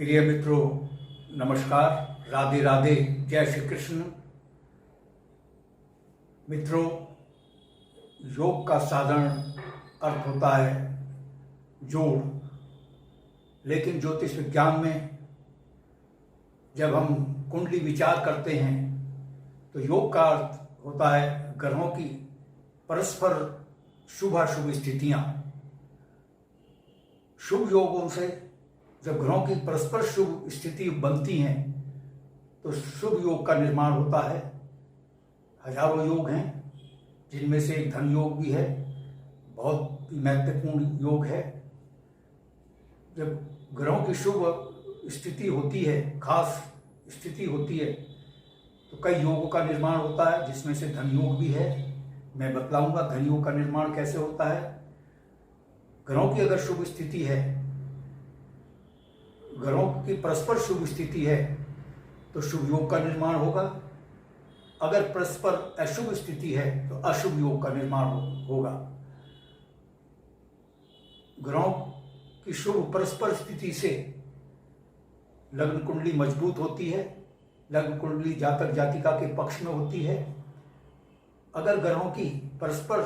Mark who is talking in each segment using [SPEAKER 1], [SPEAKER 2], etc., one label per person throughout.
[SPEAKER 1] प्रिय मित्रों, नमस्कार, राधे राधे, जय श्री कृष्ण। मित्रों, योग का साधारण अर्थ होता है जोड़, लेकिन ज्योतिष विज्ञान में जब हम कुंडली विचार करते हैं तो योग का अर्थ होता है ग्रहों की परस्पर शुभाशुभ स्थितियां। शुभ योगों से जब ग्रहों की परस्पर शुभ स्थिति बनती हैं तो शुभ योग का निर्माण होता है। हजारों योग हैं, जिनमें से एक धन योग भी है, बहुत महत्वपूर्ण योग है। जब ग्रहों की शुभ स्थिति होती है, खास स्थिति होती है, तो कई योगों का निर्माण होता है, जिसमें से धन योग भी है। मैं बतलाऊंगा धन योग का निर्माण कैसे होता है। ग्रहों की अगर शुभ स्थिति है, ग्रहों की परस्पर शुभ स्थिति है, तो शुभ योग का निर्माण होगा। अगर परस्पर अशुभ स्थिति है तो अशुभ योग का निर्माण होगा। ग्रहों की शुभ परस्पर स्थिति से लग्न कुंडली मजबूत होती है। लग्न कुंडली जातक जातिका के पक्ष में होती है। अगर ग्रहों की परस्पर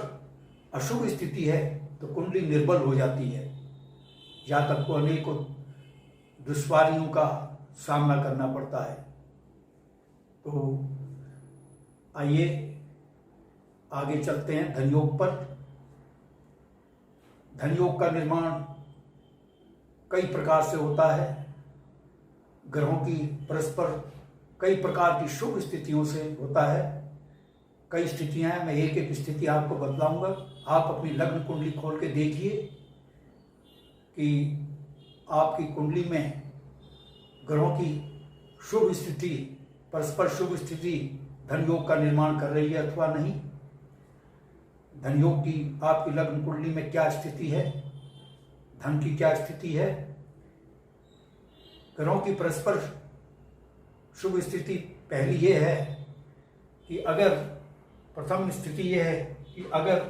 [SPEAKER 1] अशुभ स्थिति है तो कुंडली निर्बल हो जाती है। जातक को अनेकों दुश्वारियों का सामना करना पड़ता है। तो आइए आगे चलते हैं धन योग पर। धन योग का निर्माण कई प्रकार से होता है। ग्रहों की परस्पर कई प्रकार की शुभ स्थितियों से होता है। कई स्थितियां हैं, मैं एक एक स्थिति आपको बतलाऊंगा। आप अपनी लग्न कुंडली खोल के देखिए कि आपकी कुंडली में ग्रहों की शुभ स्थिति, परस्पर शुभ स्थिति धन योग का निर्माण कर रही है अथवा नहीं। धन योग की आपकी लग्न कुंडली में क्या स्थिति है, धन की क्या स्थिति है। ग्रहों की परस्पर शुभ स्थिति पहली ये है कि अगर प्रथम स्थिति ये है कि अगर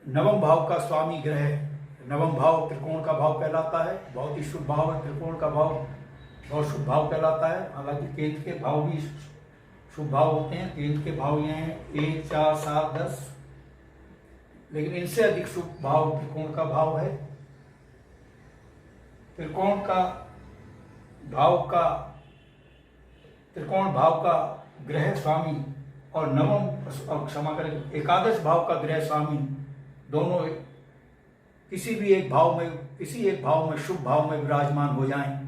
[SPEAKER 1] नवम भाव का स्वामी ग्रह, नवम भाव त्रिकोण का भाव कहलाता है, बहुत ही शुभ भाव है। त्रिकोण का भाव बहुत शुभ भाव कहलाता है। हालांकि केंद्र के भाव भी शुभ भाव होते हैं। केंद्र के भाव ये हैं 1, 4, 7, 10, लेकिन इनसे अधिक शुभ भाव त्रिकोण का भाव है। त्रिकोण भाव का ग्रह स्वामी और एकादश भाव का ग्रह स्वामी दोनों किसी एक भाव में शुभ भाव में विराजमान हो जाएं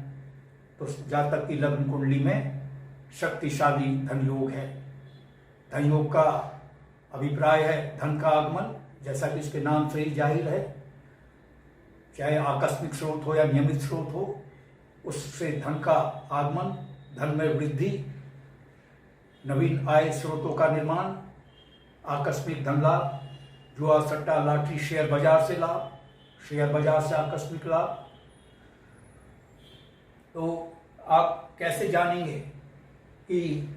[SPEAKER 1] तो जातक की लग्न कुंडली में शक्तिशाली धन योग है। धन योग का अभिप्राय है धन का आगमन, जैसा कि इसके नाम से ही जाहिर है। चाहे आकस्मिक स्रोत हो या नियमित स्रोत हो, उससे धन का आगमन, धन में वृद्धि, नवीन आय स्रोतों का निर्माण, आकस्मिक धन लाभ, जुआ सट्टा लॉटरी शेयर बाजार से लाभ, शेयर बाजार से आकस्मिक लाभ। तो आप कैसे जानेंगे कि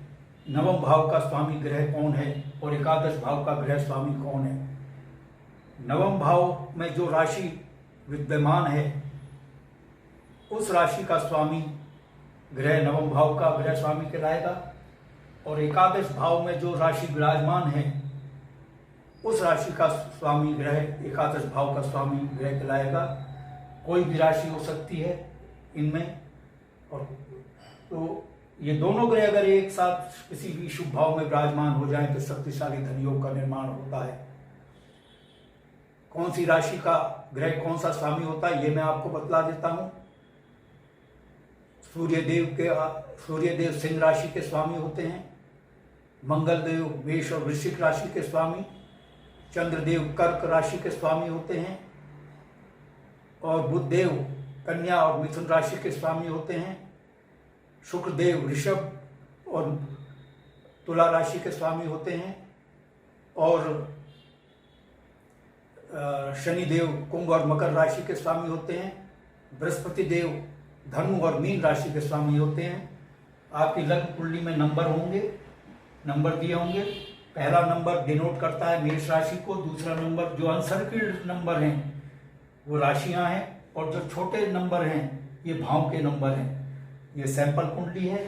[SPEAKER 1] नवम भाव का स्वामी ग्रह कौन है और एकादश भाव का ग्रह स्वामी कौन है। नवम भाव में जो राशि विद्यमान है उस राशि का स्वामी ग्रह नवम भाव का ग्रह स्वामी कहलाएगा, और एकादश भाव में जो राशि विराजमान है उस राशि का स्वामी ग्रह एकादश भाव का स्वामी ग्रह कहलाएगा। कोई भी राशि हो सकती है इनमें। और तो ये दोनों ग्रह अगर एक साथ किसी भी शुभ भाव में विराजमान हो जाएं तो शक्तिशाली धन योग का निर्माण होता है। कौन सी राशि का ग्रह कौन सा स्वामी होता है ये मैं आपको बतला देता हूं। सूर्यदेव सिंह राशि के स्वामी होते हैं। मंगल देव मेष और वृश्चिक राशि के स्वामी, चंद्रदेव कर्क राशि के स्वामी होते हैं, और बुध देव कन्या और मिथुन राशि के स्वामी होते हैं। शुक्रदेव ऋषभ और तुला राशि के स्वामी होते हैं, और शनिदेव कुंभ और मकर राशि के स्वामी होते हैं। बृहस्पति देव धनु और मीन राशि के स्वामी होते हैं। आपकी लग्न कुंडली में नंबर होंगे, नंबर दिए होंगे। पहला नंबर डिनोट करता है मेष राशि को, दूसरा नंबर जो अनसर्किल्ड नंबर हैं वो राशियां हैं, और जो छोटे नंबर हैं ये भाव के नंबर हैं। ये सैंपल कुंडली है।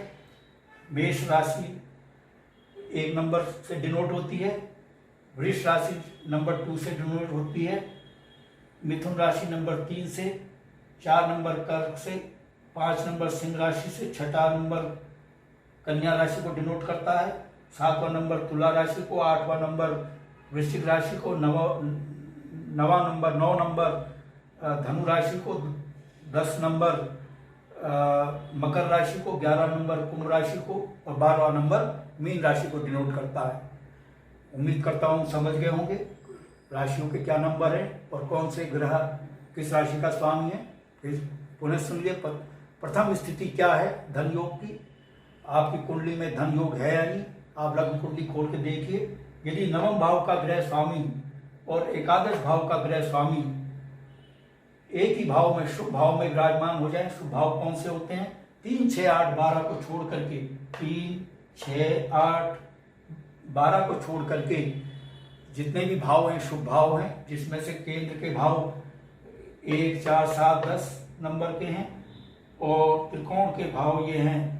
[SPEAKER 1] मेष राशि 1 नंबर से डिनोट होती है, वृष राशि नंबर 2 से डिनोट होती है, मिथुन राशि नंबर 3 से, 4 नंबर कर्क से, 5 नंबर सिंह राशि से, 6वां नंबर कन्या राशि को डिनोट करता है, 7वां नंबर तुला राशि को, 8वां नंबर वृश्चिक राशि को, 9 नंबर धनु राशि को, 10 नंबर मकर राशि को, 11 नंबर कुंभ राशि को और 12वां नंबर मीन राशि को डिनोट करता है। उम्मीद करता हूँ समझ गए होंगे राशियों के क्या नंबर है और कौन से ग्रह किस राशि का स्वामी है। फिर पुनः सुन लिए। प्रथम स्थिति क्या है धन योग की। आपकी कुंडली में धन योग है या नहीं, आप लग्न कुंडली खोल के देखिए। यदि नवम भाव का ग्रह स्वामी और एकादश भाव का ग्रह स्वामी एक ही भाव में शुभ भाव में विराजमान हो जाए, शुभ भाव कौन से होते हैं 3, 6, 8, 12 को छोड़ करके, 3, 6, 8, 12 को छोड़ करके जितने भी भाव हैं शुभ भाव हैं, जिसमें से केंद्र के भाव 1, 4, 7, 10 नंबर के हैं और त्रिकोण के भाव ये हैं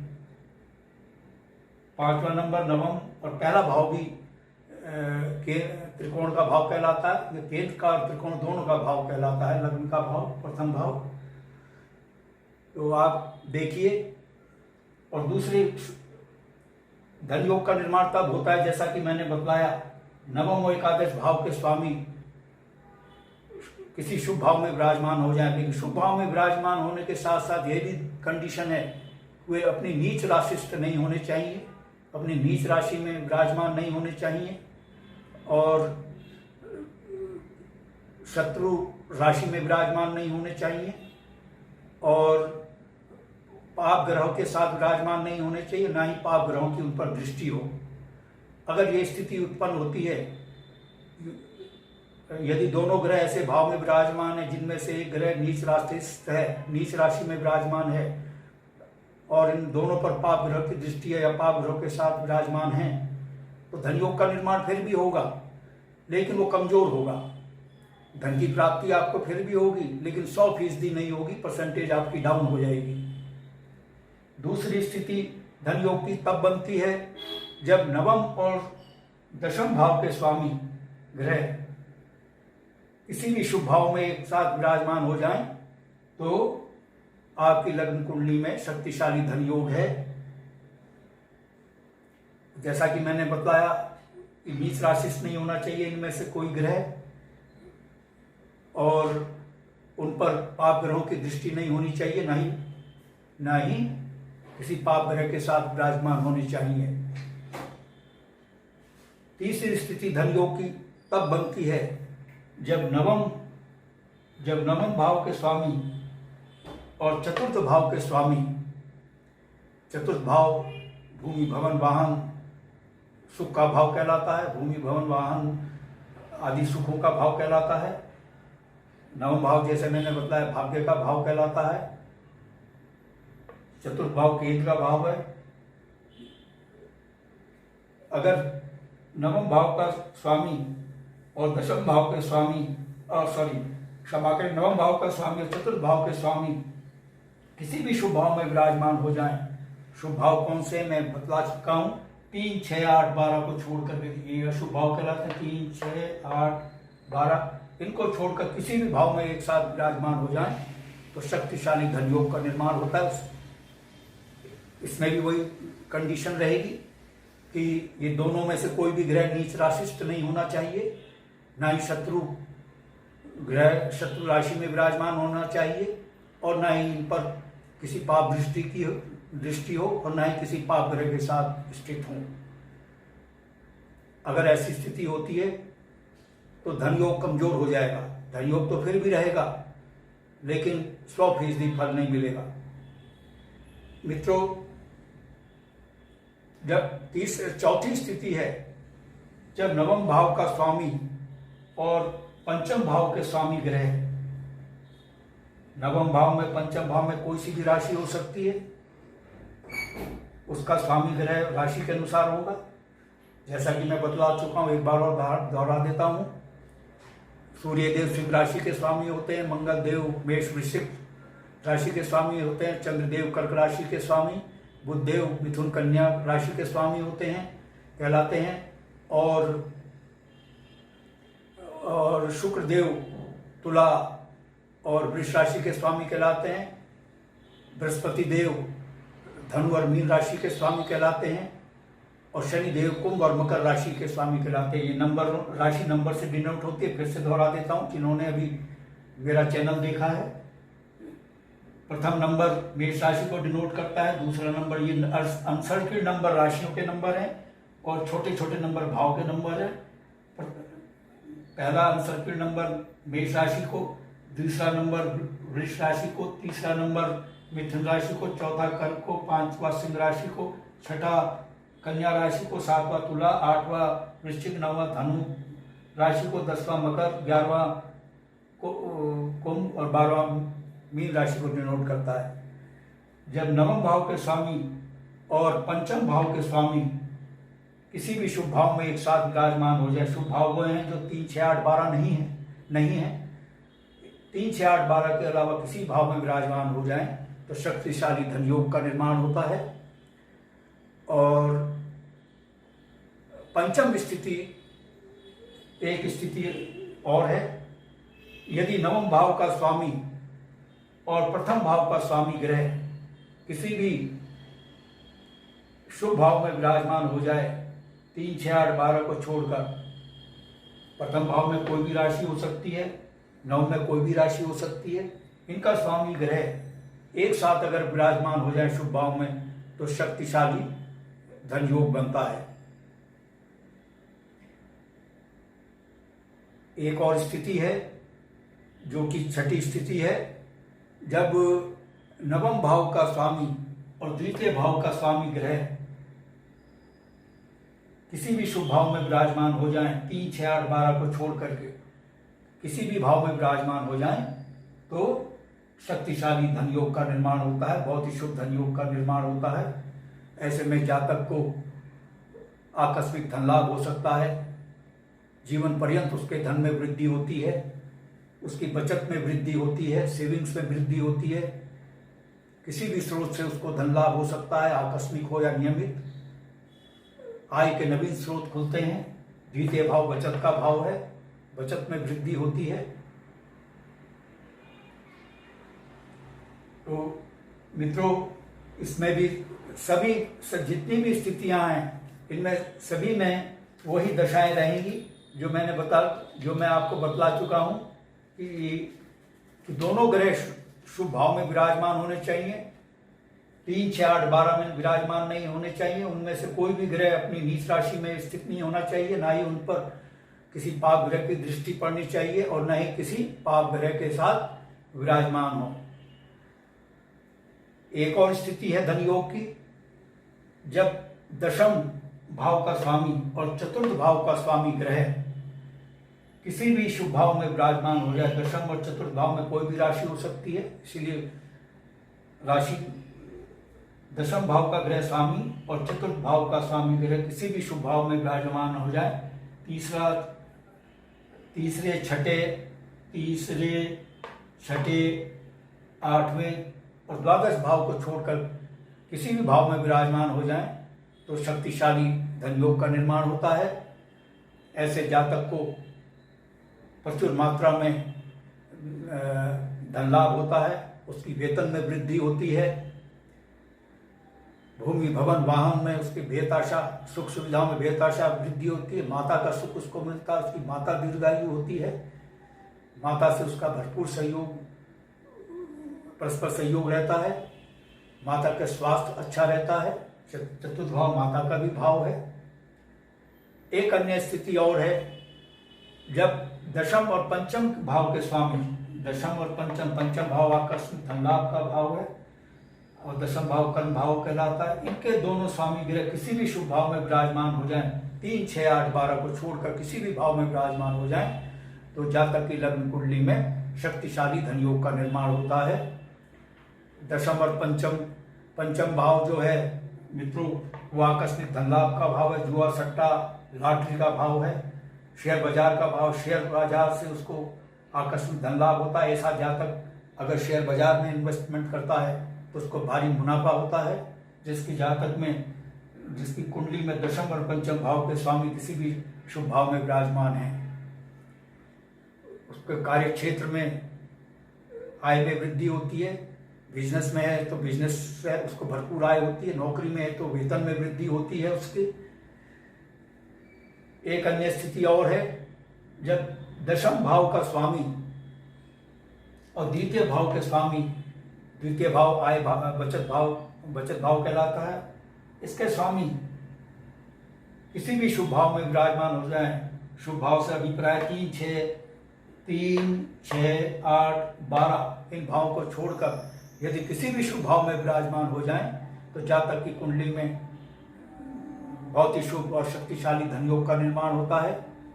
[SPEAKER 1] 5वां नंबर नवम और पहला भाव भी त्रिकोण का भाव कहलाता है। ये केंद्र का और त्रिकोण दोनों का भाव कहलाता है, लग्न का भाव, प्रथम भाव। तो आप देखिए। और दूसरी धन योग का निर्माण तब होता है जैसा कि मैंने बतलाया, नवम और एकादश भाव के स्वामी किसी शुभ भाव में विराजमान हो जाए। लेकिन शुभ भाव में विराजमान होने के साथ साथ ये भी कंडीशन है, वे अपनी नीच राशिस्थ नहीं होने चाहिए, अपनी नीच राशि में विराजमान नहीं होने चाहिए और शत्रु राशि में विराजमान नहीं होने चाहिए और पाप ग्रहों के साथ विराजमान नहीं होने चाहिए, ना ही पाप ग्रहों की उन पर दृष्टि हो। अगर ये स्थिति उत्पन्न होती है, यदि दोनों ग्रह ऐसे भाव में विराजमान है जिनमें से एक ग्रह नीच राशिस्थ है, नीच राशि में विराजमान है और इन दोनों पर पाप ग्रह की दृष्टि है या पाप ग्रहों के साथ विराजमान है, तो धन योग का निर्माण फिर भी होगा, लेकिन वो कमजोर होगा। धन की प्राप्ति आपको फिर भी होगी, लेकिन 100% नहीं होगी, परसेंटेज आपकी डाउन हो जाएगी। दूसरी स्थिति धन योग की तब बनती है जब नवम और दशम भाव के स्वामी ग्रह किसी भी शुभ भाव में एक साथ विराजमान हो जाएं, तो आपकी लग्न कुंडली में शक्तिशाली धन योग है। जैसा कि मैंने बताया, नीच राशि से नहीं होना चाहिए इनमें से कोई ग्रह और उन पर पाप ग्रहों की दृष्टि नहीं होनी चाहिए, ना ही किसी पाप ग्रह के साथ विराजमान होनी चाहिए। तीसरी स्थिति धन योग की तब बनती है जब नवम भाव के स्वामी और चतुर्थ भाव के स्वामी, चतुर्थ भाव भूमि भवन वाहन सुख का भाव कहलाता है, भूमि भवन वाहन आदि सुखों का भाव कहलाता है। नवम भाव जैसे मैंने बताया भाग्य का भाव कहलाता है, चतुर्थ भाव केंद्र का भाव है। अगर नवम भाव का स्वामी और दशम भाव के स्वामी नवम भाव का स्वामी और चतुर्थ भाव के स्वामी किसी भी शुभ भाव में विराजमान हो जाएं, शुभ भाव कौन से मैं बतला चुका हूं, 3, 6, 8, 12 को छोड़कर ये शुभ भाव कहलाते हैं। 3, 6, 8, 12 इनको छोड़कर किसी भी भाव में एक साथ विराजमान हो जाएं तो शक्तिशाली धन योग का निर्माण होता है। इसमें भी वही कंडीशन रहेगी कि ये दोनों में से कोई भी ग्रह नीच राशिष्ट नहीं होना चाहिए, ना ही शत्रु राशि में विराजमान होना चाहिए और ना ही इन पर किसी पाप दृष्टि हो और ना ही किसी पाप ग्रह के साथ स्थित हो। अगर ऐसी स्थिति होती है तो धन योग कमजोर हो जाएगा। धन योग तो फिर भी रहेगा, लेकिन 100% फल नहीं मिलेगा। मित्रों, जब चौथी स्थिति है जब नवम भाव का स्वामी और पंचम भाव के स्वामी ग्रह, नवम भाव में पंचम भाव में कोई सी भी राशि हो सकती है, उसका स्वामी ग्रह राशि के अनुसार होगा। जैसा कि मैं बतला चुका हूं, एक बार और दोहरा देता हूं। सूर्य देव सिंह राशि के स्वामी होते हैं, मंगल देव मेष वृश्चिक राशि के स्वामी होते हैं, चंद्रदेव कर्क राशि के स्वामी, बुधदेव मिथुन कन्या राशि के स्वामी होते हैं, कहलाते हैं, और शुक्रदेव तुला और वृष राशि के स्वामी कहलाते हैं, बृहस्पति देव धनु और मीन राशि के स्वामी कहलाते हैं, और शनि देव कुंभ और मकर राशि के स्वामी कहलाते हैं। ये नंबर राशि नंबर से डिनोट होती है। फिर से दोहरा देता हूँ जिन्होंने अभी मेरा चैनल देखा है। प्रथम नंबर मेष राशि को डिनोट करता है, दूसरा नंबर ये अनसर्किल नंबर राशियों के नंबर हैं, और छोटे छोटे नंबर भाव के नंबर है। पहला अनसर्किल नंबर मेष राशि को, दूसरा नंबर वृष राशि को, तीसरा नंबर मिथुन राशि को, चौथा कर्क को, पांचवा सिंह राशि को, छठा कन्या राशि को, सातवां तुला, आठवां वृश्चिक, नौवां धनु राशि को, 10वां मकर, 11वां कुंभ और 12वां मीन राशि को डिनोट करता है। जब नवम भाव के स्वामी और पंचम भाव के स्वामी किसी भी शुभ भाव में एक साथ विराजमान हो जाए, शुभ भाव वो हैं जो 3, 6, 8, 12 नहीं है 3, 6, 8, 12 के अलावा किसी भाव में विराजमान हो जाएं तो शक्तिशाली धन योग का निर्माण होता है। और पंचम स्थिति एक स्थिति और है, यदि नवम भाव का स्वामी और प्रथम भाव का स्वामी ग्रह किसी भी शुभ भाव में विराजमान हो जाए, 3, 6, 8, 12 को छोड़कर, प्रथम भाव में कोई भी राशि हो सकती है, नवम में कोई भी राशि हो सकती है, इनका स्वामी ग्रह एक साथ अगर विराजमान हो जाए शुभ भाव में तो शक्तिशाली धन योग बनता है। एक और स्थिति है जो कि छठी स्थिति है, जब नवम भाव का स्वामी और द्वितीय भाव का स्वामी ग्रह किसी भी शुभ भाव में विराजमान हो जाएं, 3, 6, 8, 12 को छोड़ करके किसी भी भाव में विराजमान हो जाएं तो शक्तिशाली धन योग का निर्माण होता है, बहुत ही शुभ धन योग का निर्माण होता है। ऐसे में जातक को आकस्मिक धन लाभ हो सकता है, जीवन पर्यंत उसके धन में वृद्धि होती है, उसकी बचत में वृद्धि होती है, सेविंग्स में वृद्धि होती है, किसी भी स्रोत से उसको धन लाभ हो सकता है, आकस्मिक हो या नियमित। आय के नवीन स्रोत खुलते हैं। द्वितीय भाव बचत का भाव है, बचत में वृद्धि होती है। तो मित्रों, इसमें भी सभी जितनी भी स्थितियां हैं इनमें सभी में वही दशाएं रहेंगी जो मैं आपको बतला चुका हूं कि दोनों ग्रह शुभ भाव में विराजमान होने चाहिए, 3, 6, 8, 12 में विराजमान नहीं होने चाहिए। उनमें से कोई भी ग्रह अपनी नीच राशि में स्थित नहीं होना चाहिए, ना ही उन पर किसी पाप ग्रह की दृष्टि पड़नी चाहिए और न ही किसी पाप ग्रह के साथ विराजमान हो। एक और स्थिति है धन योग की, जब दशम भाव का स्वामी और चतुर्थ भाव का स्वामी ग्रह किसी भी शुभ भाव में विराजमान हो जाए, दशम और चतुर्थ भाव में कोई भी राशि हो सकती है, इसीलिए राशि दशम भाव का ग्रह स्वामी और चतुर्थ भाव का स्वामी ग्रह किसी भी शुभ भाव में विराजमान हो जाए, तीसरे छठे 8वें और द्वादश भाव को छोड़कर किसी भी भाव में विराजमान हो जाएं तो शक्तिशाली धन योग का निर्माण होता है। ऐसे जातक को प्रचुर मात्रा में धन लाभ होता है, उसकी वेतन में वृद्धि होती है, भूमि भवन वाहन में उसकी बेहताशा, सुख सुविधाओं में बेहताशा वृद्धि होती है, माता का सुख उसको मिलता है, उसकी माता दीर्घायु होती है, माता से उसका भरपूर सहयोग, परस्पर सहयोग रहता है, माता का स्वास्थ्य अच्छा रहता है। चतुर्थ भाव माता का भी भाव है। एक अन्य स्थिति और है, जब दशम और पंचम भाव के स्वामी, दशम और पंचम भाव आकस्मिक धन लाभ का भाव है और दशम भाव कर्म भाव कहलाता है। इनके दोनों स्वामी ग्रह किसी भी शुभ भाव में विराजमान हो जाएं, 3, 6, 8, 12 को छोड़कर किसी भी भाव में विराजमान हो जाएं तो जातक की लग्न कुंडली में शक्तिशाली धन योग का निर्माण होता है। दशम और पंचम भाव जो है मित्रों, वो आकस्मिक धन लाभ का भाव है, जुआ सट्टा लॉटरी का भाव है, शेयर बाजार का भाव, शेयर बाजार से उसको आकस्मिक धन लाभ होता है। ऐसा जातक अगर शेयर बाजार में इन्वेस्टमेंट करता है तो उसको भारी मुनाफा होता है। जिसकी जातक में, जिसकी कुंडली में दशम और पंचम भाव के स्वामी किसी भी शुभ भाव में विराजमान है, उसके कार्य क्षेत्र में आय में वृद्धि होती है। बिजनेस में है तो बिजनेस से उसको भरपूर आय होती है। नौकरी में है तो वेतन में वृद्धि होती है उसकी। एक अन्य स्थिति और है, जब दशम भाव का स्वामी और द्वितीय भाव के स्वामी, द्वितीय भाव आय भाव, बचत भाव कहलाता है, इसके स्वामी किसी भी शुभ भाव में विराजमान हो जाए। शुभ भाव से अभिप्राय 3, 6, 8, 12 इन भावों को छोड़कर यदि किसी भी शुभ भाव में विराजमान हो जाएं तो जातक की कुंडली में बहुत ही शुभ और शक्तिशाली धन योग का निर्माण होता है।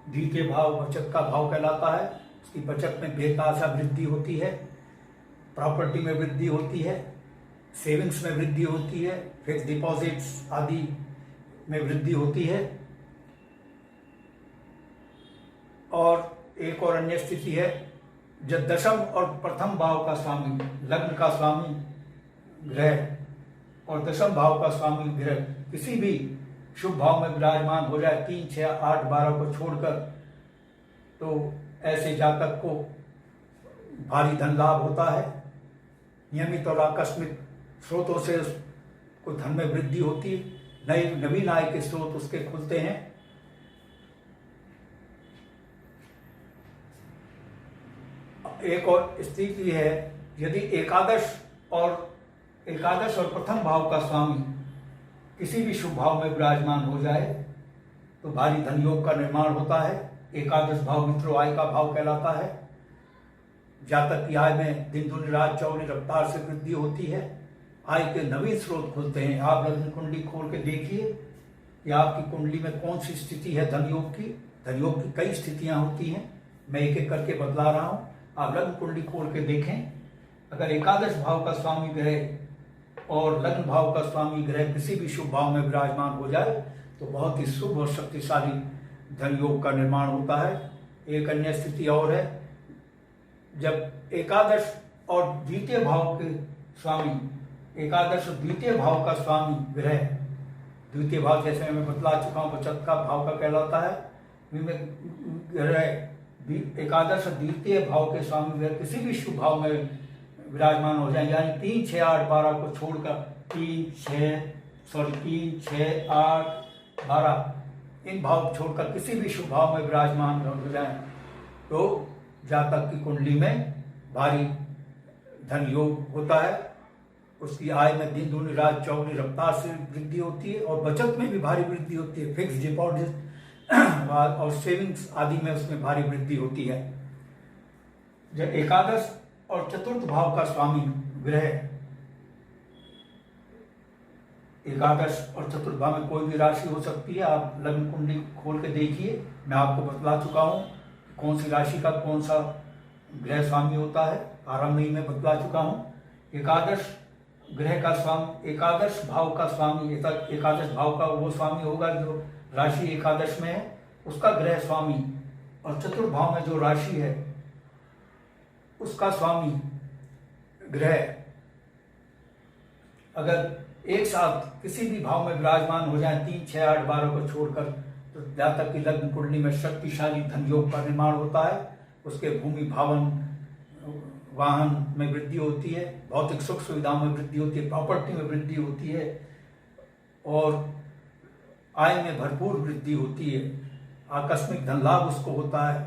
[SPEAKER 1] द्वितीय भाव बचत का भाव कहलाता है। उसकी बचत में बेतहाशा वृद्धि होती है, प्रॉपर्टी में वृद्धि होती है, सेविंग्स में वृद्धि होती है, फिक्स डिपॉजिट्स आदि में वृद्धि होती है। और एक और अन्य स्थिति है, जब दशम और प्रथम भाव का स्वामी, लग्न का स्वामी ग्रह और दशम भाव का स्वामी ग्रह किसी भी शुभ भाव में विराजमान हो जाए 3, 6, 8, 12 को छोड़कर, तो ऐसे जातक को भारी धन लाभ होता है। नियमित और आकस्मिक स्रोतों से उसको धन में वृद्धि होती है। नवीन आय के स्रोत उसके खुलते हैं। एक और स्थिति है, यदि एकादश और प्रथम भाव का स्वामी किसी भी शुभ भाव में विराजमान हो जाए तो भारी धन योग का निर्माण होता है। एकादश भाव मित्रों आय का भाव कहलाता है। जातक की आय में दिन दुनी रात चौगुनी रफ्तार से वृद्धि होती है। आय के नवीन स्रोत खुलते हैं। आप लग्न कुंडली खोल के देखिए कि आपकी कुंडली में कौन सी स्थिति है धन योग की। धन योग की कई स्थितियां होती हैं, मैं एक एक करके बतला रहा हूं। आप लग्न कुंडली खोल के देखें, अगर एकादश भाव का स्वामी ग्रह और लग्न भाव का स्वामी ग्रह किसी भी शुभ भाव में विराजमान हो जाए तो बहुत ही शुभ और शक्तिशाली धन योग का निर्माण होता है। एक अन्य स्थिति और है, जब एकादश और द्वितीय भाव के स्वामी, एकादश और द्वितीय भाव का स्वामी ग्रह, द्वितीय भाव जैसे मैं बतला चुका हूं बचत का भाव का कहलाता है, ग्रह एकादश और द्वितीय भाव के स्वामी ग्रह किसी भी शुभ भाव में विराजमान हो जाए, यानी 3, 6, 8, 12 को छोड़कर 3, 6, 8, 12 इन भाव छोड़कर किसी भी शुभ भाव में विराजमान हो जाए तो जातक की कुंडली में भारी धन योग होता है। उसकी आय में दिन दूनी रात चौगुनी रफ्तार से वृद्धि होती है और बचत में भी भारी वृद्धि होती है। फिक्स डिपॉजिट और सेविंग्स आदि में उसमें भारी वृद्धि होती है। जब एकादश और चतुर्थ भाव का स्वामी ग्रह, एकादश और चतुर्थ भाव में कोई भी राशि हो सकती है, आप लग्न कुंडली खोल के देखिए, मैं आपको बतला चुका हूं कौन सी राशि का कौन सा ग्रह स्वामी होता है, आरंभ में ही मैं बतला चुका हूं। एकादश ग्रह का स्वामी, एकादश भाव का स्वामी, एकादश भाव का वो स्वामी होगा जो राशि एकादश में है, उसका ग्रह स्वामी, और चतुर्थ भाव में जो राशि है उसका स्वामी ग्रह अगर एक साथ किसी भी भाव में विराजमान हो जाए 3, 6, 8, 12 को छोड़कर, तो जातक की लग्न कुंडली में शक्तिशाली धन योग का निर्माण होता है। उसके भूमि भवन वाहन में वृद्धि होती है, भौतिक सुख सुविधाओं में वृद्धि होती है, प्रॉपर्टी में वृद्धि होती है और आय में भरपूर वृद्धि होती है। आकस्मिक धन लाभ उसको होता है,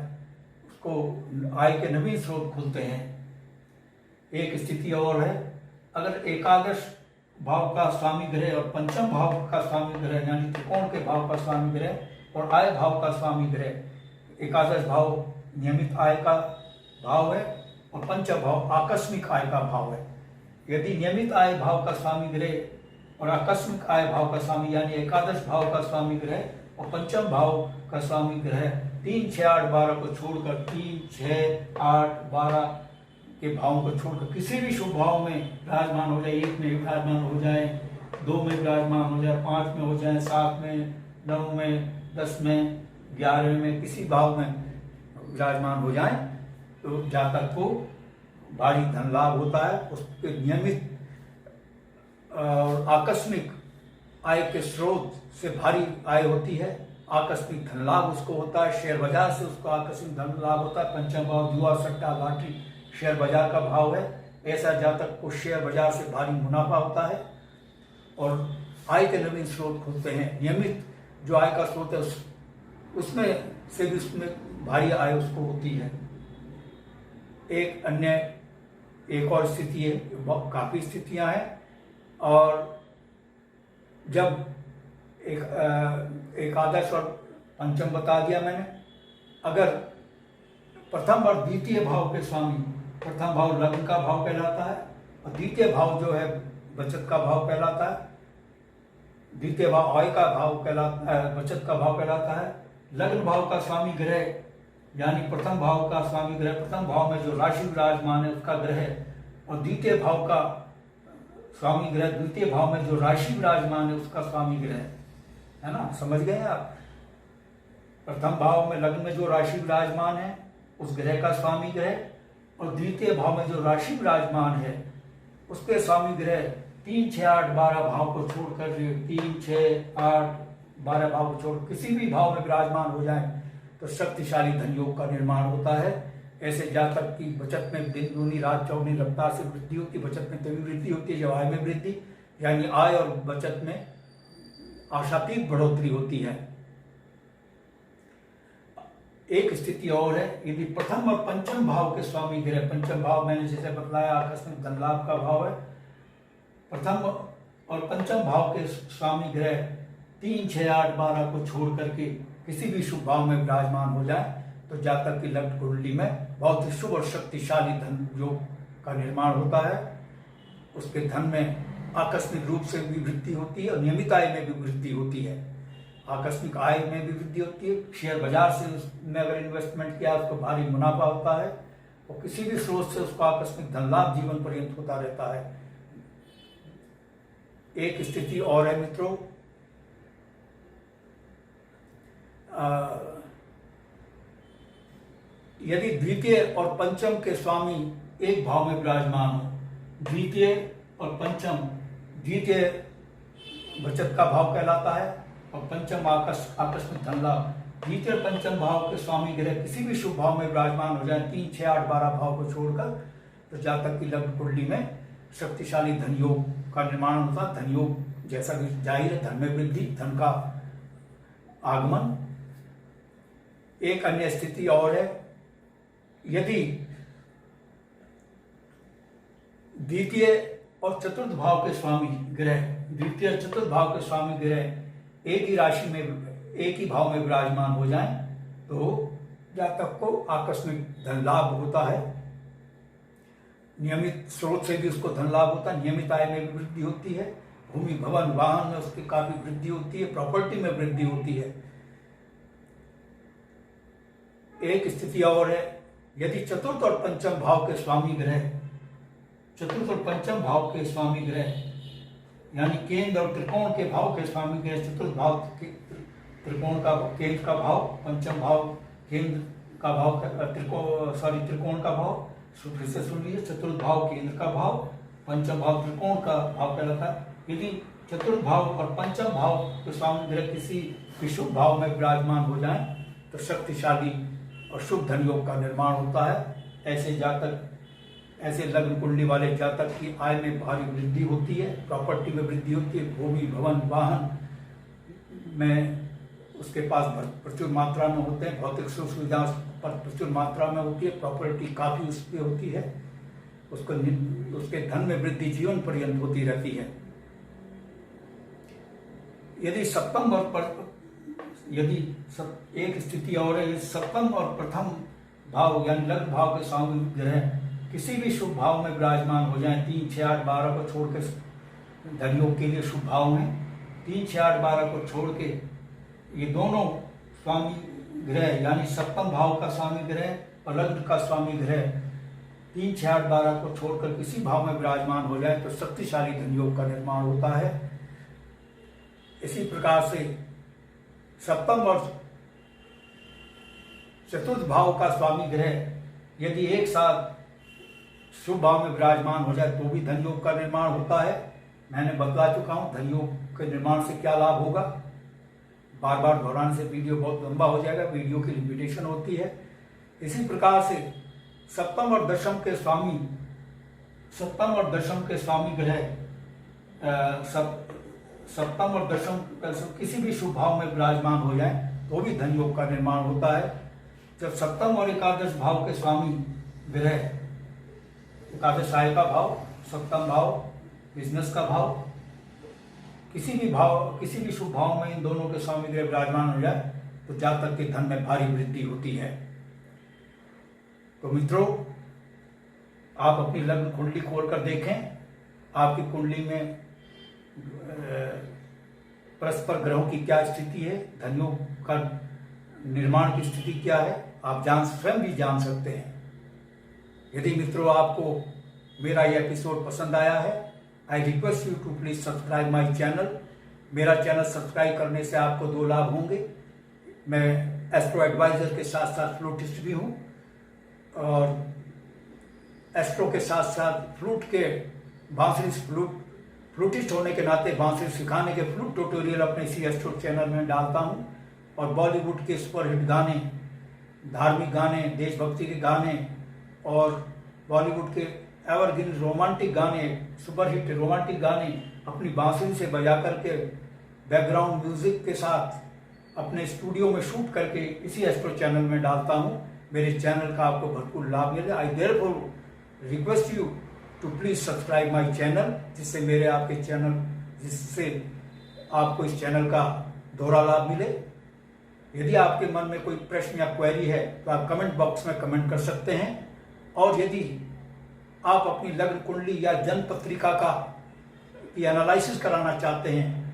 [SPEAKER 1] उसको आय के नवीन स्रोत खुलते हैं। एक स्थिति और है, अगर एकादश भाव का स्वामी ग्रह और पंचम भाव का स्वामी ग्रह यानी त्रिकोण के भाव का स्वामी ग्रह और आय भाव का स्वामी ग्रह, एकादश भाव नियमित आय का भाव है और पंचम भाव आकस्मिक आय का भाव है। यदि नियमित आय भाव का स्वामी ग्रह और आकस्मिक आय भाव का स्वामी यानी एकादश भाव का स्वामी ग्रह और पंचम भाव का स्वामी ग्रह 3, 6, 8, 12 को छोड़कर 3, 6, 8, 12 के भावों को छोड़कर किसी भी शुभ भाव में विराजमान हो जाए, 1 में विराजमान हो जाए, 2 में विराजमान हो जाए, 5 में हो जाए, 7 में, 9 में, 10 में, 11 में, किसी भाव में विराजमान हो जाए तो जातक को भारी धन लाभ होता है। उसके नियमित और आकस्मिक आय के स्रोत से भारी आय होती है। आकस्मिक धन लाभ उसको होता है। शेयर बाजार से उसको आकस्मिक धन लाभ होता है। पंचम भाव जुआ, सट्टा, लॉटरी शेयर बाजार का भाव है। ऐसा जातक को शेयर बाजार से भारी मुनाफा होता है और आय के नवीन स्रोत खुलते हैं। नियमित जो आय का स्रोत है उसमें से भी उसमें भारी आय उसको होती है। एक और स्थिति है, काफी स्थितियां हैं। और जब एकादश और पंचम बता दिया मैंने, अगर प्रथम और द्वितीय भाव के स्वामी, प्रथम भाव लग्न का भाव कहलाता है और द्वितीय भाव जो है बचत का भाव कहलाता है। द्वितीय भाव आय का भाव कहलाता है, बचत का भाव कहलाता है। लग्न भाव का स्वामी ग्रह यानी प्रथम भाव का स्वामी ग्रह, प्रथम भाव में जो राशि विराजमान है उसका ग्रह, और द्वितीय भाव का स्वामी ग्रह, द्वितीय भाव में जो राशि विराजमान है उसका स्वामी ग्रह है ना। समझ गए आप? प्रथम भाव में लग्न में जो राशि विराजमान है उस ग्रह का स्वामी ग्रह, और द्वितीय भाव में जो राशि विराजमान है उसके स्वामी ग्रह 3, 6, 8, 12 भाव को छोड़कर 3, 6, 8, 12 भाव को छोड़ किसी भी भाव में विराजमान हो जाए तो शक्तिशाली धन योग का निर्माण होता है। ऐसे जातक की बचत में दिन दूनी रात चौगुनी रफ्तार से वृद्धि होती है। बचत में तभी वृद्धि होती है जब आय में वृद्धि, यानी आय और बचत में आशातीत बढ़ोतरी होती है। एक स्थिति और है, यदि प्रथम और पंचम भाव के स्वामी ग्रह, पंचम भाव मैंने जैसे बतलाया आकस्मिक धन लाभ का भाव है, प्रथम और पंचम भाव के स्वामी ग्रह 3, 6, 8, 12 को छोड़ करके किसी भी शुभ भाव में विराजमान हो जाए तो जातक की लग्न कुंडली में बहुत ही शुभ और शक्तिशाली धन योग का निर्माण होता है। उसके धन में आकस्मिक रूप से भी वृद्धि होती है और नियमित आय में भी वृद्धि होती है। आकस्मिक आय में भी वृद्धि होती है। शेयर बाजार से उसमें अगर इन्वेस्टमेंट किया उसको भारी मुनाफा होता है और किसी भी स्रोत से उसको आकस्मिक धन लाभ जीवन पर्यंत होता रहता है। एक स्थिति और है मित्रों, यदि द्वितीय और पंचम के स्वामी एक भाव में विराजमान हो, द्वितीय और पंचम, द्वितीय बचत का भाव कहलाता है और पंचम आकस्मिक धन लाभ, द्वितीय और पंचम भाव के स्वामी ग्रह किसी भी शुभ भाव में विराजमान हो जाए 3, 6, 8, 12 भाव को छोड़कर तो जातक की लग्न कुंडली में शक्तिशाली धन योग का निर्माण होता है। धन योग जैसा कि जाहिर है, धन में वृद्धि, धन का आगमन। एक अन्य स्थिति और है, यदि द्वितीय और चतुर्थ भाव के स्वामी ग्रह, द्वितीय और चतुर्थ भाव के स्वामी ग्रह एक ही राशि में, एक ही भाव में विराजमान हो जाएं तो जातक को आकस्मिक धन लाभ होता है। नियमित स्रोत से भी उसको धन लाभ होता है। नियमित आय में भी वृद्धि होती है। भूमि, भवन, वाहन में उसकी काफी वृद्धि होती है। प्रॉपर्टी में वृद्धि होती है। एक स्थिति और है, यदि चतुर्थ और पंचम भाव के स्वामी ग्रह, चतुर्थ और पंचम भाव के स्वामी ग्रह यानी केंद्र और त्रिकोण के भाव के स्वामी ग्रह, चतुर्थ भाव त्रिकोण का केंद्र का भाव, पंचम भाव केंद्र का भाव, त्रिकोण का भाव, फिर से सुन लीजिए, चतुर्थ भाव केंद्र का भाव, पंचम भाव त्रिकोण का भाव कहलाता है। यदि चतुर्थ भाव और पंचम भाव के स्वामी ग्रह किसी विशुभ भाव में विराजमान हो जाए तो शक्तिशाली और शुभ धन योग का निर्माण होता है। ऐसे जातक, ऐसे लग्न कुंडली वाले जातक की आय में भारी वृद्धि होती है, प्रॉपर्टी में वृद्धि होती है, भूमि, भवन, वाहन में उसके पास प्रचुर मात्रा में होते हैं, भौतिक सुख सुविधा पर प्रचुर मात्रा में होती है, प्रॉपर्टी काफी उस पर होती है, उसको उसके धन में वृद्धि जीवन पर्यंत होती रहती है। यदि सप्तम और यदि एक स्थिति और है, सप्तम और प्रथम भाव यानी लग्न भाव के स्वामी ग्रह किसी भी शुभ भाव में विराजमान हो जाए, 3, 6, 8, 12 को छोड़ के, धन योग के लिए शुभ भाव में 3, 6, 8, 12 को छोड़ के ये दोनों स्वामी ग्रह यानी सप्तम भाव का स्वामी ग्रह और लग्न का स्वामी ग्रह 3, 6, 8, 12 को छोड़कर किसी भाव में विराजमान हो जाए तो शक्तिशाली धन योग का निर्माण होता है। इसी प्रकार से सप्तम और चतुर्थ भाव का स्वामी ग्रह यदि एक साथ शुभ भाव में विराजमान हो जाए तो भी धन योग का निर्माण होता है। मैंने बतला चुका हूँ धन योग के निर्माण से क्या लाभ होगा। बार बार दोहराने से वीडियो बहुत लंबा हो जाएगा, वीडियो की रिपीटेशन होती है। इसी प्रकार से सप्तम और दशम के स्वामी ग्रह सप्तम और दशम किसी भी शुभ भाव में विराजमान हो जाए तो भी धन योग का निर्माण होता है। जब सप्तम और एकादश भाव के स्वामी ग्रह, एकादश आय का भाव, सप्तम भाव बिजनेस का भाव, किसी भी शुभ भाव में इन दोनों के स्वामी ग्रह विराजमान हो जाए तो जातक के धन में भारी वृद्धि होती है। तो मित्रों, आप अपनी लग्न कुंडली खोल कर देखें, आपकी कुंडली में परस्पर ग्रहों की क्या स्थिति है, धन योग का निर्माण की स्थिति क्या है, आप स्वयं भी जान सकते हैं। यदि मित्रों आपको मेरा यह एपिसोड पसंद आया है, I request you to please subscribe my channel. मेरा चैनल सब्सक्राइब करने से आपको 2 लाभ होंगे। मैं एस्ट्रो एडवाइजर के साथ साथ फ्लूटिस्ट भी हूँ, और एस्ट्रो के साथ साथ फ्लूटिस्ट होने के नाते बांसुरी सिखाने के फ्लूट ट्यूटोरियल अपने इसी एस्ट्रो चैनल में डालता हूँ। और बॉलीवुड के सुपरहिट गाने, धार्मिक गाने, देशभक्ति के गाने और बॉलीवुड के एवरग्रीन रोमांटिक गाने, सुपरहिट रोमांटिक गाने अपनी बांसुरी से बजा करके बैकग्राउंड म्यूजिक के साथ अपने स्टूडियो में शूट करके इसी एस्ट्रो चैनल में डालता हूँ। मेरे चैनल का आपको भरपूर लाभ मिले। I therefore request you to please subscribe my channel, जिससे आपको इस चैनल का दोहरा लाभ मिले। यदि आपके मन में कोई प्रश्न या क्वेरी है तो आप कमेंट बॉक्स में कमेंट कर सकते हैं। और यदि आप अपनी लग्न कुंडली या जन्म पत्रिका की एनालिसिस कराना चाहते हैं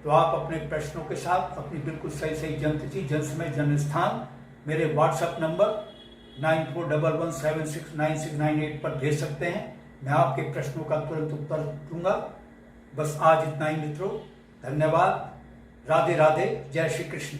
[SPEAKER 1] तो आप अपने प्रश्नों के साथ अपनी बिल्कुल सही जन्म तिथि, जन्म समय, जन्म स्थान मेरे व्हाट्सएप नंबर 9411769698 पर भेज सकते हैं। मैं आपके प्रश्नों का तुरंत उत्तर दूंगा। बस आज इतना ही मित्रों, धन्यवाद। राधे राधे, जय श्री कृष्ण।